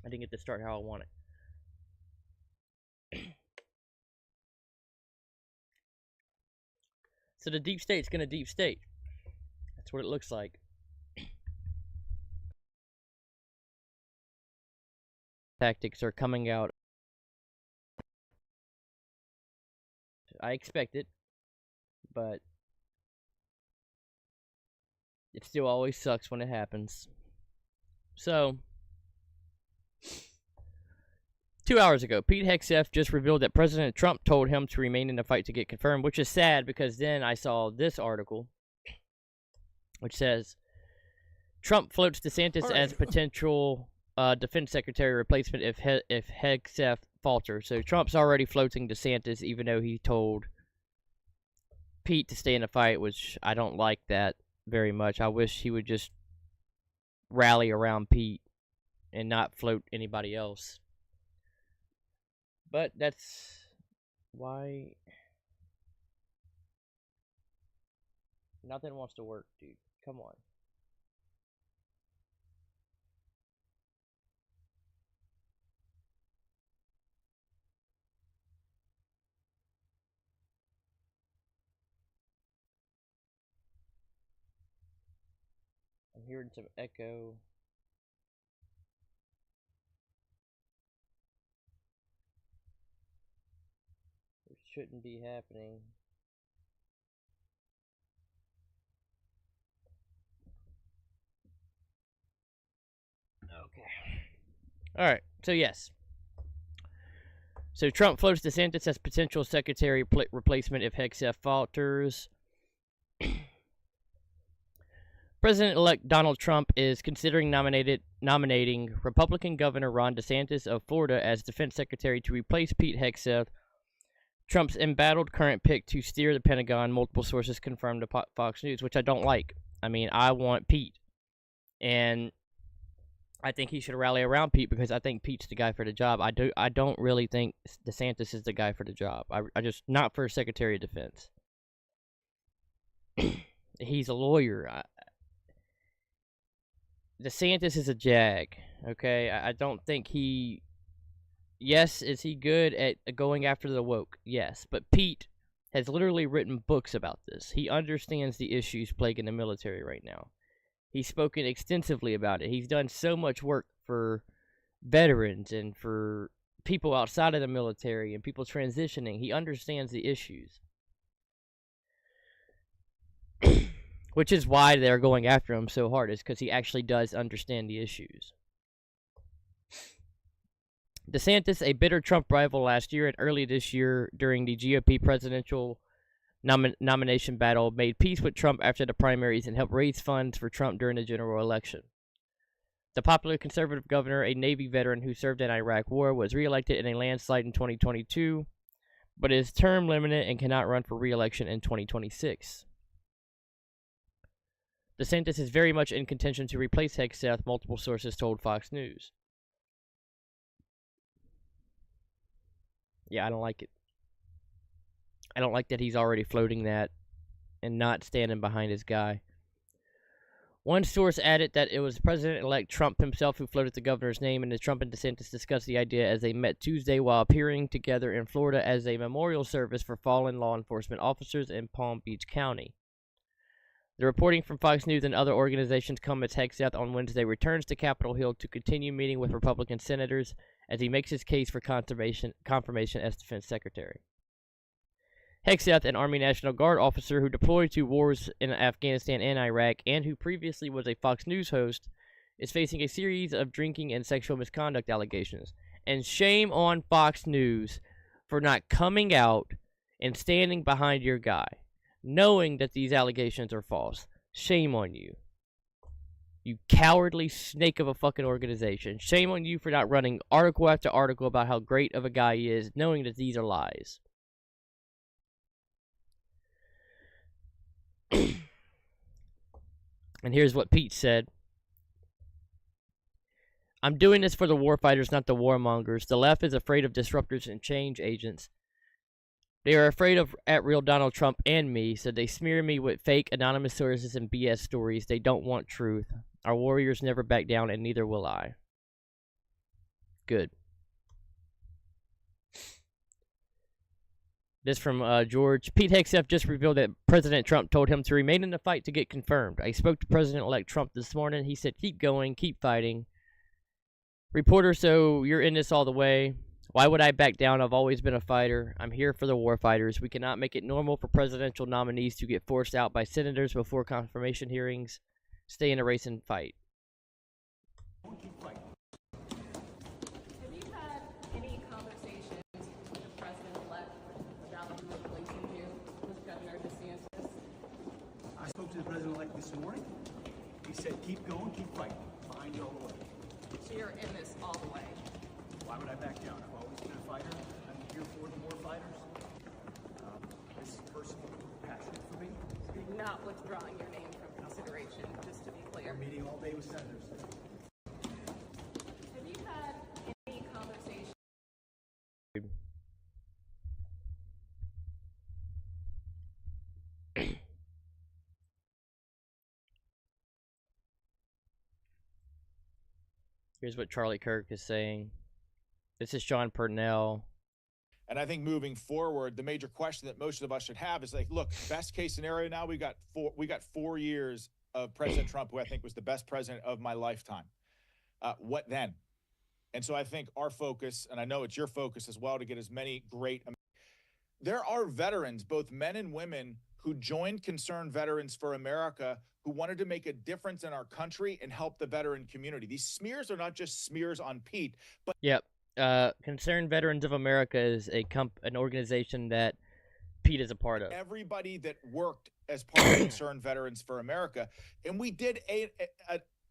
I didn't get to start how I wanted. So the deep state's gonna deep state. That's what it looks like. Tactics are coming out. I expect it, but it still always sucks when it happens. So, 2 hours ago, Pete Hegseth just revealed that President Trump told him to remain in the fight to get confirmed, which is sad because then I saw this article, which says, Trump floats DeSantis as potential defense secretary replacement if Hegseth falters. So Trump's already floating DeSantis, even though he told Pete to stay in the fight, which I don't like that very much. I wish he would just rally around Pete and not float anybody else. But that's why nothing wants to work, dude. Come on. I'm hearing some echo. It shouldn't be happening. Okay. Alright, so yes. So Trump floats DeSantis as potential secretary replacement if Hegseth falters. President-elect Donald Trump is considering nominating Republican Governor Ron DeSantis of Florida as defense secretary to replace Pete Hegseth, Trump's embattled current pick to steer the Pentagon. Multiple sources confirmed to Fox News, which I don't like. I mean, I want Pete. And I think he should rally around Pete because I think Pete's the guy for the job. I don't really think DeSantis is the guy for the job. I just, not for Secretary of Defense. He's a lawyer. DeSantis is a jag, okay? I don't think he... Yes, is he good at going after the woke? Yes, but Pete has literally written books about this. He understands the issues plaguing the military right now. He's spoken extensively about it. He's done so much work for veterans and for people outside of the military and people transitioning. He understands the issues. Which is why they're going after him so hard, is because he actually does understand the issues. DeSantis, a bitter Trump rival last year and early this year during the GOP presidential nomination battle, made peace with Trump after the primaries and helped raise funds for Trump during the general election. The popular conservative governor, a Navy veteran who served in Iraq War, was reelected in a landslide in 2022, but is term limited and cannot run for re-election in 2026. DeSantis is very much in contention to replace Hegseth, multiple sources told Fox News. Yeah, I don't like it. I don't like that he's already floating that and not standing behind his guy. One source added that it was President-elect Trump himself who floated the governor's name, and Trump and DeSantis discussed the idea as they met Tuesday while appearing together in Florida as a memorial service for fallen law enforcement officers in Palm Beach County. The reporting from Fox News and other organizations come as Hegseth on Wednesday returns to Capitol Hill to continue meeting with Republican senators as he makes his case for confirmation as defense secretary. Hegseth, an Army National Guard officer who deployed to wars in Afghanistan and Iraq and who previously was a Fox News host, is facing a series of drinking and sexual misconduct allegations. And shame on Fox News for not coming out and standing behind your guy, knowing that these allegations are false. Shame on you. You cowardly snake of a fucking organization. Shame on you for not running article after article about how great of a guy he is, knowing that these are lies. And here's what Pete said. I'm doing this for the warfighters, not the warmongers. The left is afraid of disruptors and change agents. They are afraid of at-real Donald Trump and me, so they smear me with fake, anonymous sources and BS stories. They don't want truth. Our warriors never back down, and neither will I. Good. This from George. Pete Hegseth just revealed that President Trump told him to remain in the fight to get confirmed. I spoke to President-elect Trump this morning. He said, keep going, keep fighting. Reporter, so you're in this all the way. Why would I back down? I've always been a fighter. I'm here for the war fighters. We cannot make it normal for presidential nominees to get forced out by senators before confirmation hearings. Stay in a race and fight. Have you had any conversations with the president-elect about replacing you with Governor DeSantis? I spoke to the president-elect this morning. He said, keep going, keep fighting. Behind you all the way. So you're in this all the way. Why would I back down? I've always been a fighter. I'm here for the war fighters. This is personal, passionate for me. You're not withdrawing your name from consideration, just to be clear. We're meeting all day with senators. Have you had any conversations? Here's what Charlie Kirk is saying. This is Sean Purnell. And I think moving forward, the major question that most of us should have is like, look, best case scenario now, we got 4 years of President Trump, who I think was the best president of my lifetime. What then? And so I think our focus, and I know it's your focus as well, to get as many great. There are veterans, both men and women, who joined Concerned Veterans for America, who wanted to make a difference in our country and help the veteran community. These smears are not just smears on Pete, but Yep. Concerned Veterans of America is an organization that Pete is a part of. everybody that worked as part of Concerned Veterans for America. And we did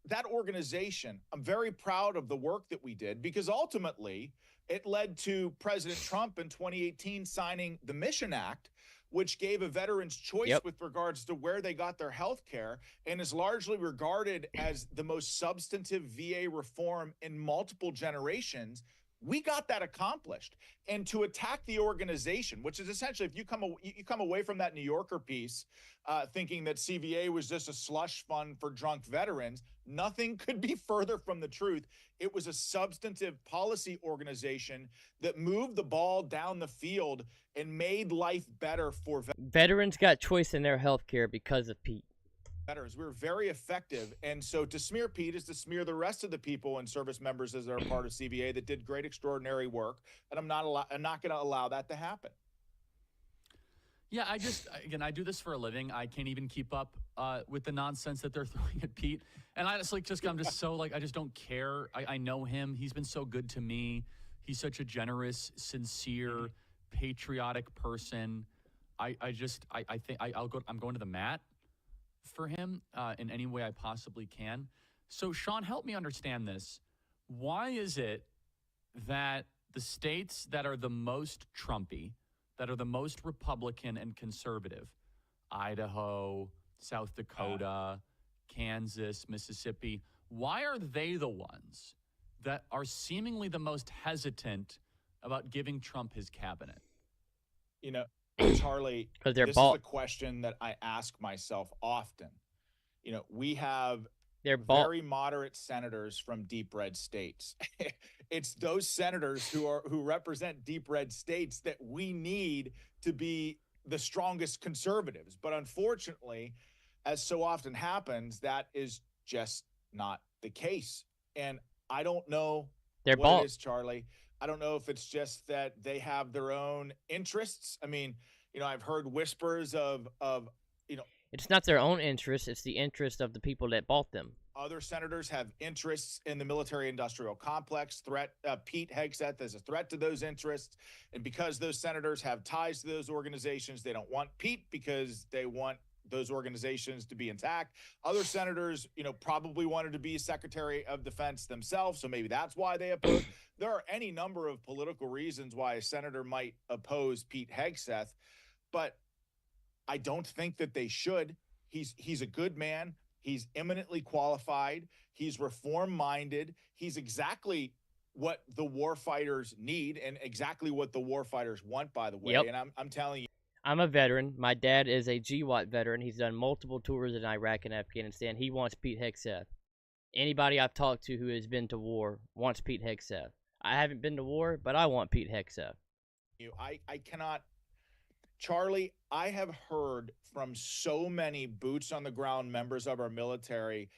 that organization. I'm very proud of the work that we did, because ultimately it led to President Trump in 2018 signing the Mission Act, which gave a veteran's choice with regards to where they got their health care, and is largely regarded as the most substantive VA reform in multiple generations. We got that accomplished. And to attack the organization, which is essentially, if you come away from that New Yorker piece thinking that CVA was just a slush fund for drunk veterans, nothing could be further from the truth. It was a substantive policy organization that moved the ball down the field and made life better for Veterans got choice in their health care because of Pete. veterans. We were very effective. And so to smear Pete is to smear the rest of the people and service members as they're part of CVA that did great, extraordinary work. And I'm not going to allow that to happen. Yeah, I do this for a living. I can't even keep up with the nonsense that they're throwing at Pete. And I'm just so I just don't care. I know him. He's been so good to me. He's such a generous, sincere, patriotic person. I'm going to the mat for him in any way I possibly can. So Sean, help me understand this. Why is it that the states that are the most Trumpy, that are the most Republican and conservative, Idaho, South Dakota, Kansas, Mississippi, why are they the ones that are seemingly the most hesitant about giving Trump his cabinet? You know, Charlie, Because this is a question that I ask myself often. You know, we have very moderate senators from deep red states. It's those senators who represent deep red states that we need to be the strongest conservatives. But unfortunately, as so often happens, that is just not the case. And I don't know what it is, Charlie. I don't know if it's just that they have their own interests. I mean, you know, I've heard whispers of It's not their own interest. It's the interest of the people that bought them. Other senators have interests in the military-industrial complex. Pete Hegseth is a threat to those interests. And because those senators have ties to those organizations, they don't want Pete because they want those organizations to be intact. Other senators, probably wanted to be Secretary of Defense themselves, so maybe that's why they oppose. There are any number of political reasons why a senator might oppose Pete Hegseth, but I don't think that they should. He's a good man. He's eminently qualified. He's reform-minded. He's exactly what the warfighters need and exactly what the warfighters want, by the way. Yep. And I'm telling you. I'm a veteran. My dad is a GWAT veteran. He's done multiple tours in Iraq and Afghanistan. He wants Pete Hegseth. Anybody I've talked to who has been to war wants Pete Hegseth. I haven't been to war, but I want Pete Hegseth. I cannot. Charlie, I have heard from so many boots on the ground members of our military,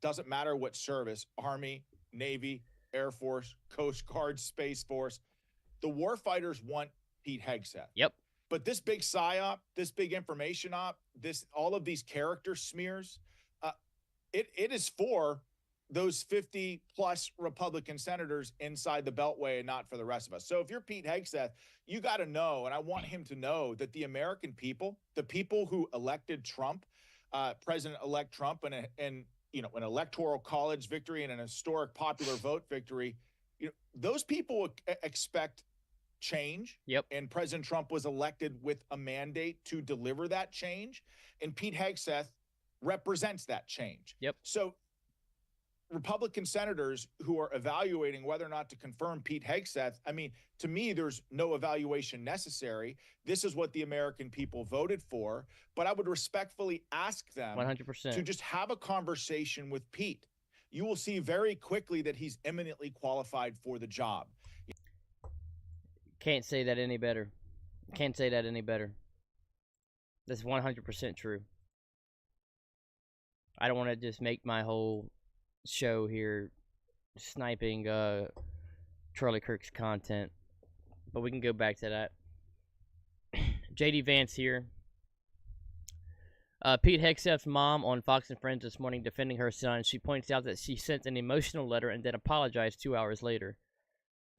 doesn't matter what service, Army, Navy, Air Force, Coast Guard, Space Force, the warfighters want Pete Hegseth. Yep. But this big psyop, this big information op, all of these character smears, it is for those 50 plus Republican senators inside the Beltway and not for the rest of us. So if you're Pete Hegseth, you got to know, and I want him to know, that the American people, the people who elected Trump, President-elect Trump, and an electoral college victory and an historic popular vote victory, those people expect change. Yep. And President Trump was elected with a mandate to deliver that change, and Pete Hegseth represents that change. Yep. So Republican senators who are evaluating whether or not to confirm Pete Hegseth, I mean, to me, there's no evaluation necessary. This is what the American people voted for. But I would respectfully ask them 100%. to just have a conversation with Pete. You will see very quickly that he's eminently qualified for the job. Can't say that any better. Can't say that any better. That's 100% true. I don't want to just make my whole show here sniping Charlie Kirk's content, but we can go back to that. JD Vance here. Pete Hegseth's mom on Fox and Friends this morning defending her son. She points out that she sent an emotional letter and then apologized 2 hours later.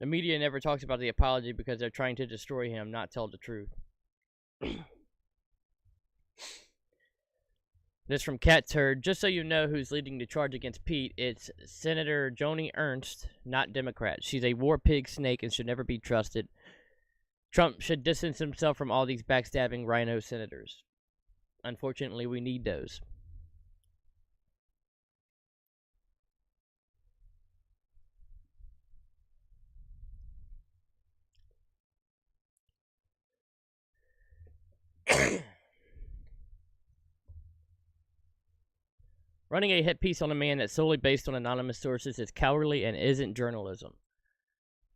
The media never talks about the apology because they're trying to destroy him, not tell the truth. This from Cat Turd. Just so you know who's leading the charge against Pete, it's Senator Joni Ernst, not Democrat. She's a war pig snake and should never be trusted. Trump should distance himself from all these backstabbing rhino senators. Unfortunately, we need those. Running a hit piece on a man that's solely based on anonymous sources is cowardly and isn't journalism.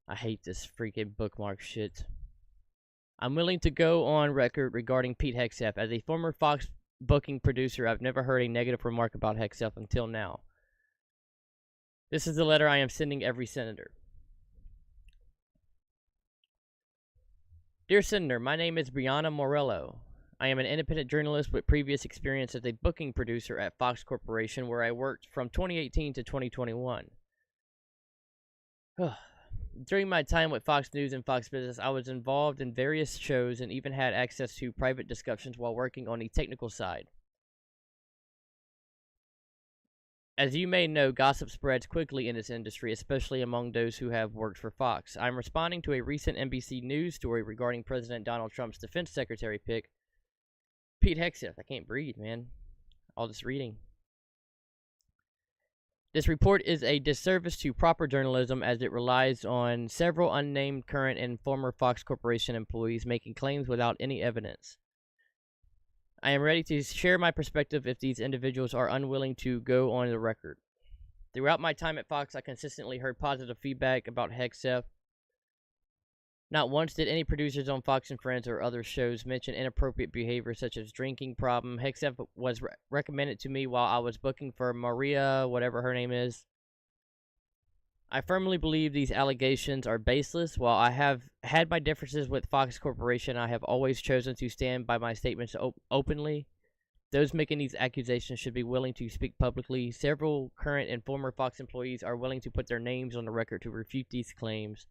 I hate this freaking bookmark shit. I'm willing to go on record regarding Pete Hegseth. As a former Fox booking producer, I've never heard a negative remark about Hegseth until now. This is the letter I am sending every senator. Dear Senator, my name is Brianna Morello. I am an independent journalist with previous experience as a booking producer at Fox Corporation, where I worked from 2018 to 2021. During my time with Fox News and Fox Business, I was involved in various shows and even had access to private discussions while working on the technical side. As you may know, gossip spreads quickly in this industry, especially among those who have worked for Fox. I'm responding to a recent NBC News story regarding President Donald Trump's defense secretary pick, Pete Hegseth. I can't breathe, man. All this reading. This report is a disservice to proper journalism as it relies on several unnamed current and former Fox Corporation employees making claims without any evidence. I am ready to share my perspective if these individuals are unwilling to go on the record. Throughout my time at Fox, I consistently heard positive feedback about Hegseth. Not once did any producers on Fox and Friends or other shows mention inappropriate behavior such as drinking problem. Hegseth was recommended to me while I was booking for Maria, whatever her name is. I firmly believe these allegations are baseless. While I have had my differences with Fox Corporation, I have always chosen to stand by my statements openly. Those making these accusations should be willing to speak publicly. Several current and former Fox employees are willing to put their names on the record to refute these claims.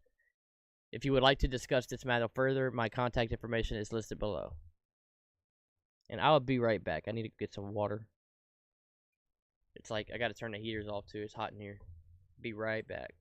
If you would like to discuss this matter further, my contact information is listed below. And I'll be right back. I need to get some water. It's like I gotta turn the heaters off too. It's hot in here. Be right back.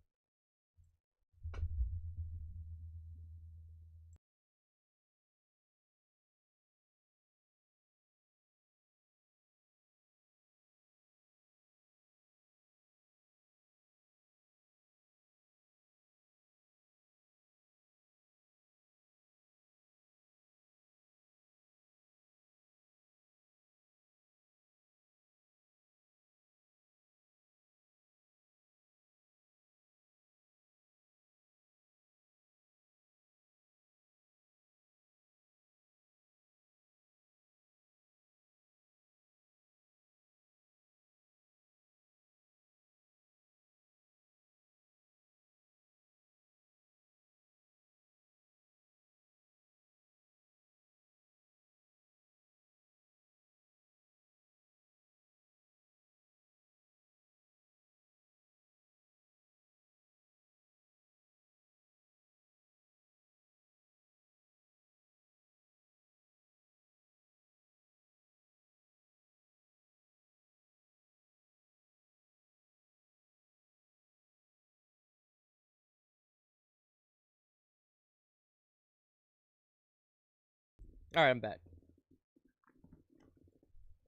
All right, I'm back.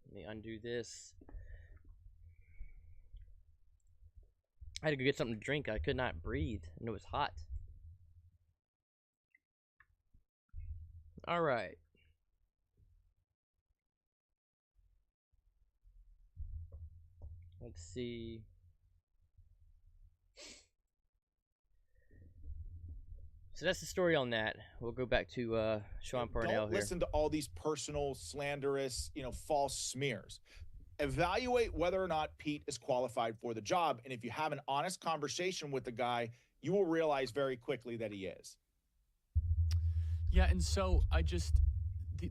Let me undo this. I had to go get something to drink. I could not breathe, and it was hot. All right. Let's see. So that's the story on that. We'll go back to Sean Parnell Don't here. listen to all these personal, slanderous, false smears. Evaluate whether or not Pete is qualified for the job. And if you have an honest conversation with the guy, you will realize very quickly that he is. Yeah, and so I just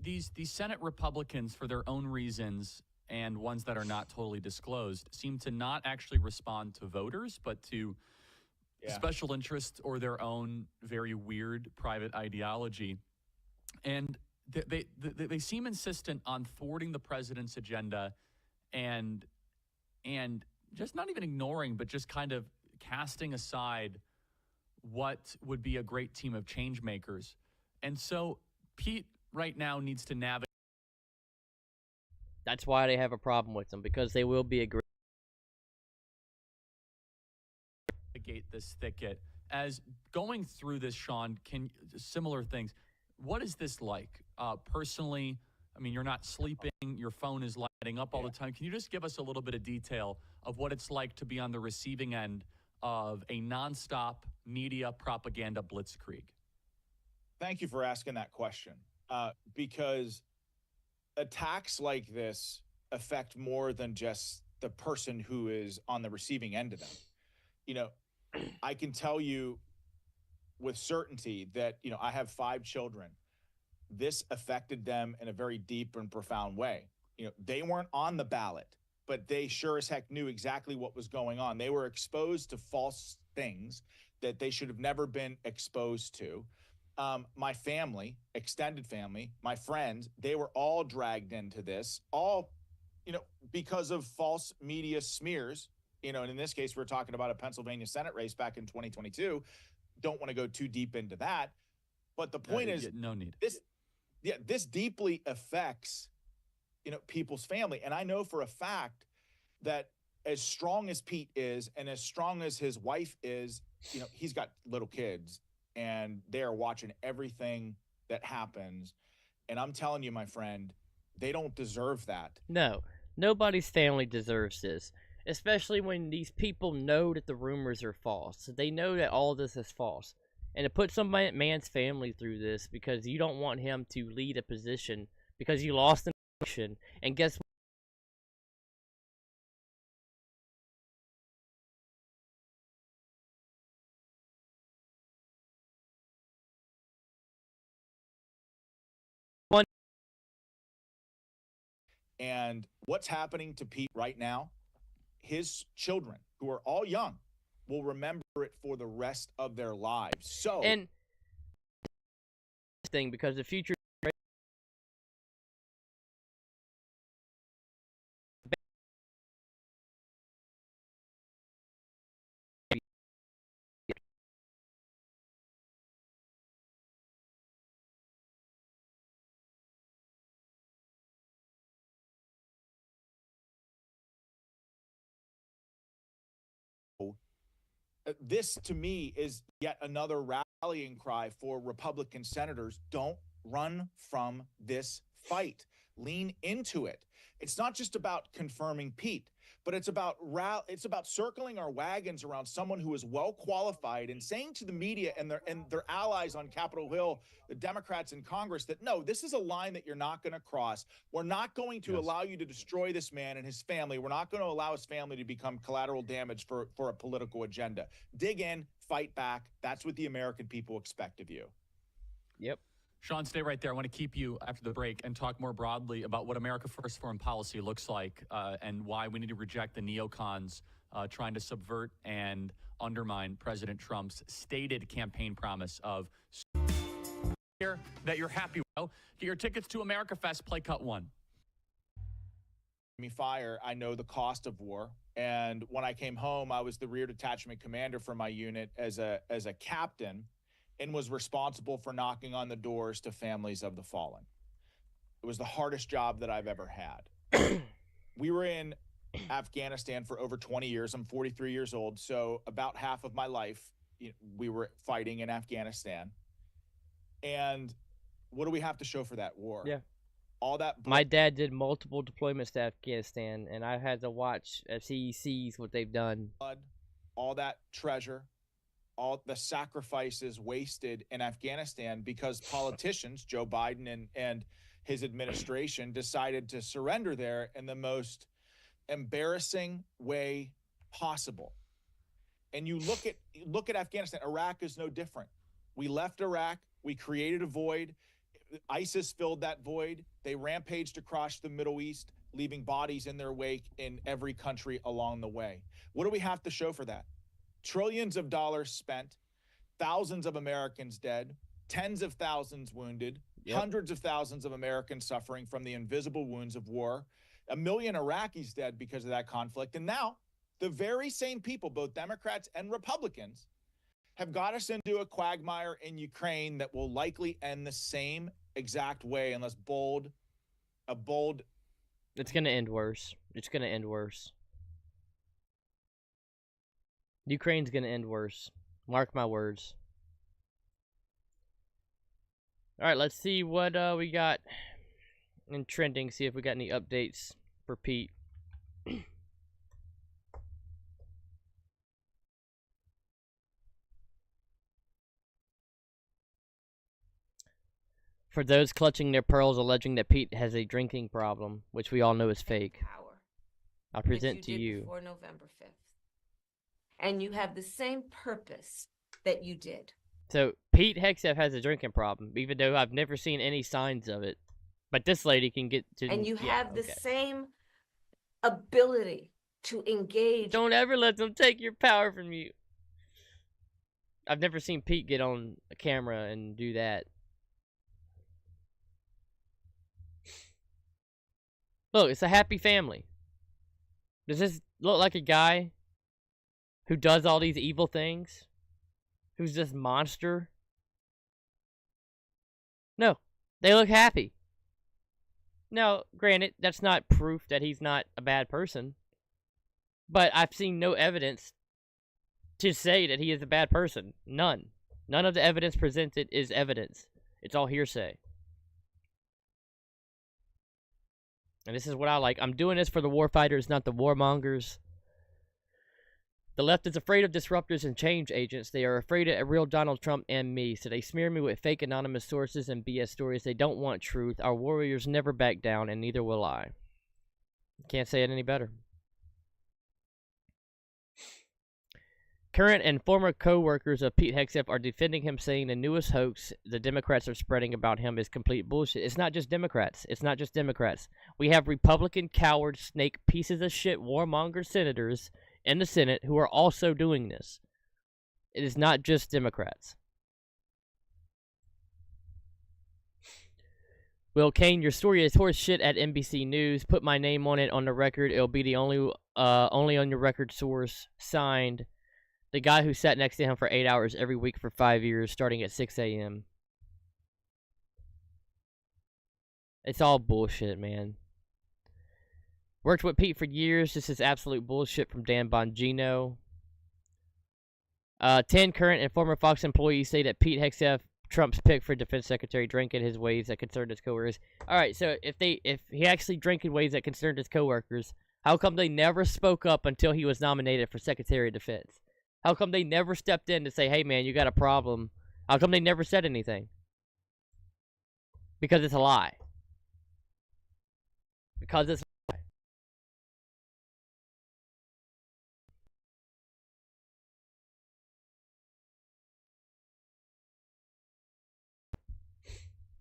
these Senate Republicans, for their own reasons and ones that are not totally disclosed, seem to not actually respond to voters, but to special interests or their own very weird private ideology. And they seem insistent on thwarting the president's agenda and just not even ignoring, but just kind of casting aside what would be a great team of change makers. And so Pete right now needs to navigate. That's why they have a problem with them, because they will be agreeing. This thicket as going through this. Sean, can similar things, what is this like personally? I mean, you're not sleeping, your phone is lighting up all the time. Can you just give us a little bit of detail of what it's like to be on the receiving end of a nonstop media propaganda blitzkrieg? Thank you for asking that question, because attacks like this affect more than just the person who is on the receiving end of them. I can tell you with certainty that, I have 5 children. This affected them in a very deep and profound way. They weren't on the ballot, but they sure as heck knew exactly what was going on. They were exposed to false things that they should have never been exposed to. My family, extended family, my friends, they were all dragged into this, all, because of false media smears. And in this case, we're talking about a Pennsylvania Senate race back in 2022. Don't want to go too deep into that. But the point is, no need. This deeply affects, people's family. And I know for a fact that as strong as Pete is and as strong as his wife is, he's got little kids and they are watching everything that happens. And I'm telling you, my friend, they don't deserve that. No, nobody's family deserves this. Especially when these people know that the rumors are false. They know that all this is false. And to put some man's family through this because you don't want him to lead a position because you lost an election. And guess what? And what's happening to Pete right now, his children, who are all young, will remember it for the rest of their lives. So, And thing because the future this to me is yet another rallying cry for Republican senators. Don't run from this fight. Lean into it. It's not just about confirming Pete, but it's about circling our wagons around someone who is well qualified and saying to the media and their allies on Capitol Hill, the Democrats in Congress, that no, this is a line that you're not going to cross. We're not going to allow you to destroy this man and his family. We're not going to allow his family to become collateral damage for a political agenda. Dig in, fight back. That's what the American people expect of you. Yep. Sean, stay right there. I want to keep you after the break and talk more broadly about what America First foreign policy looks like and why we need to reject the neocons trying to subvert and undermine President Trump's stated campaign promise of that you're happy with. Get your tickets to America Fest, play cut 1. Me fire, I know the cost of war. And when I came home, I was the rear detachment commander for my unit as a captain, and was responsible for knocking on the doors to families of the fallen. It was the hardest job that I've ever had. We were in Afghanistan for over 20 years. I'm 43 years old, so about half of my life we were fighting in Afghanistan. And what do we have to show for that war? Yeah. All that My dad did multiple deployments to Afghanistan, and I had to watch as he sees what they've done. blood, all that treasure, all the sacrifices wasted in Afghanistan because politicians, Joe Biden and his administration, decided to surrender there in the most embarrassing way possible. And you look at Afghanistan. Iraq is no different. We left Iraq. We created a void. ISIS filled that void. They rampaged across the Middle East, leaving bodies in their wake in every country along the way. What do we have to show for that? Trillions of dollars spent, thousands of Americans dead, tens of thousands wounded, hundreds of thousands of Americans suffering from the invisible wounds of war, 1 million Iraqis dead because of that conflict. And now the very same people, both Democrats and Republicans, have got us into a quagmire in Ukraine that will likely end the same exact way unless It's going to end worse. It's going to end worse. Ukraine's going to end worse. Mark my words. All right, let's see what we got in trending. See if we got any updates for Pete. For those clutching their pearls alleging that Pete has a drinking problem, which we all know is fake, Power, I'll which present to did you. before November 5th. And you have the same purpose that you did. So, Pete Hegseth has a drinking problem, even though I've never seen any signs of it. But this lady can get to... And you yeah, have the okay. same ability to engage. Don't ever let them take your power from you. I've never seen Pete get on a camera and do that. Look, it's a happy family. Does this look like a guy who does all these evil things? Who's this monster? No, they look happy. Now, granted, that's not proof that he's not a bad person. But I've seen no evidence to say that he is a bad person. None. None of the evidence presented is evidence. It's all hearsay. And this is what I like. I'm doing this for the warfighters, not the warmongers. The left is afraid of disruptors and change agents. They are afraid of a real Donald Trump and me, so they smear me with fake anonymous sources and BS stories. They don't want truth. Our warriors never back down, and neither will I. Can't say it any better. Current and former co-workers of Pete Hegseth are defending him, saying the newest hoax the Democrats are spreading about him is complete bullshit. It's not just Democrats. It's not just Democrats. We have Republican coward snake pieces of shit warmonger senators in the Senate who are also doing this. It is not just Democrats. Will Kane, your story is horse shit at NBC News. Put my name on it on the record. It'll be the only on your record source. Signed, the guy who sat next to him for 8 hours every week for 5 years, starting at 6 a.m. It's all bullshit, man. Worked with Pete for years. This is absolute bullshit from Dan Bongino. 10 current and former Fox employees say that Pete Hegseth, Trump's pick for defense secretary, drank in his ways that concerned his coworkers. All right, so if he actually drank in ways that concerned his coworkers, how come they never spoke up until he was nominated for Secretary of Defense? How come they never stepped in to say, hey, man, you got a problem? How come they never said anything? Because it's a lie. Because it's a lie.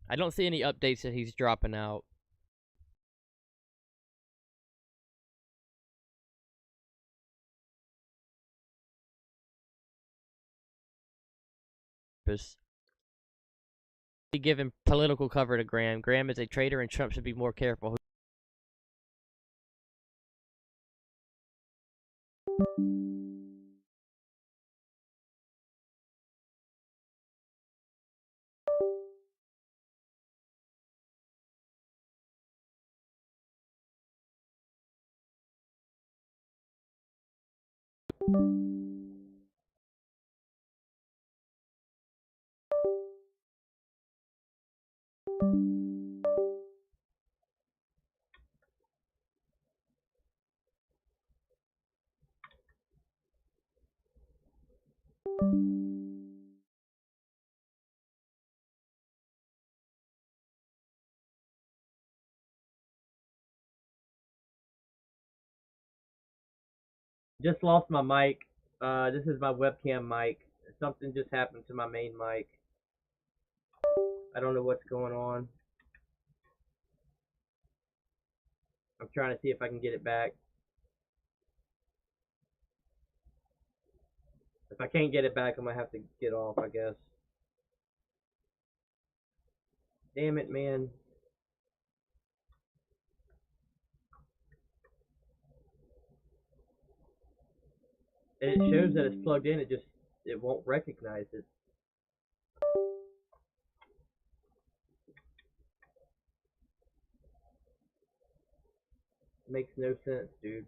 I don't see any updates that he's dropping out. Giving political cover to Graham. Graham is a traitor and Trump should be more careful. Just lost my mic. This is my webcam mic. Something just happened to my main mic. I don't know what's going on. I'm trying to see if I can get it back. If I can't get it back, I'm gonna have to get off, I guess. Damn it, man. And it shows that it's plugged in, it won't recognize it. Makes no sense, dude.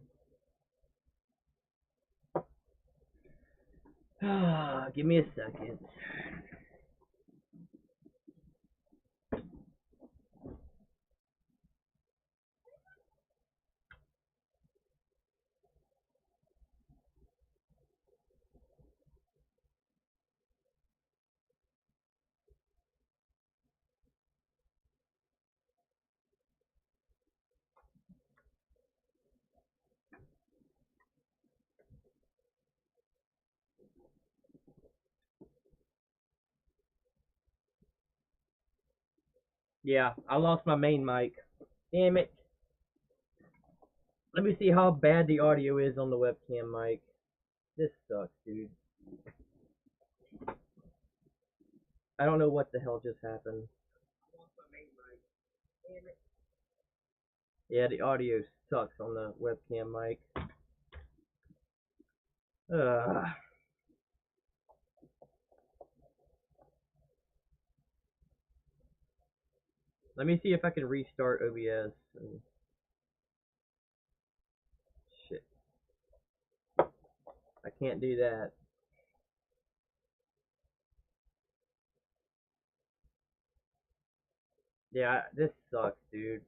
Give me a second. Yeah, I lost my main mic. Damn it. Let me see how bad the audio is on the webcam mic. This sucks, dude. I don't know what the hell just happened. Yeah, the audio sucks on the webcam mic. Let me see if I can restart OBS. Shit. I can't do that. Yeah, this sucks, dude.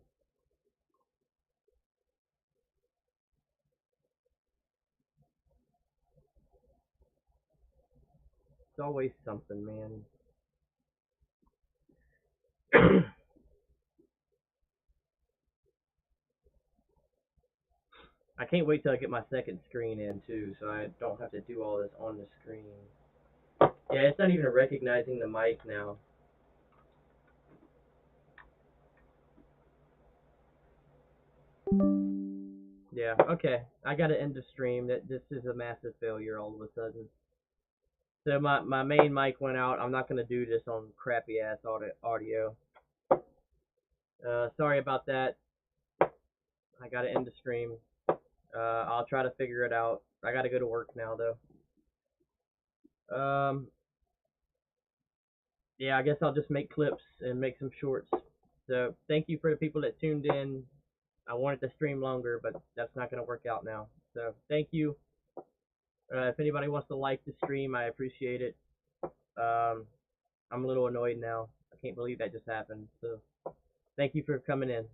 It's always something, man. I can't wait till I get my second screen in, too, so I don't have to do all this on the screen. Yeah, it's not even recognizing the mic now. Yeah, okay. I gotta end the stream. This is a massive failure all of a sudden. So my main mic went out. I'm not gonna do this on crappy ass audio. Sorry about that. I gotta end the stream. I'll try to figure it out. I gotta go to work now though. Yeah, I guess I'll just make clips and make some shorts. So thank you for the people that tuned in. I wanted to stream longer, but that's not gonna work out now. So thank you. If anybody wants to like the stream, I appreciate it. I'm a little annoyed now. I can't believe that just happened. So thank you for coming in.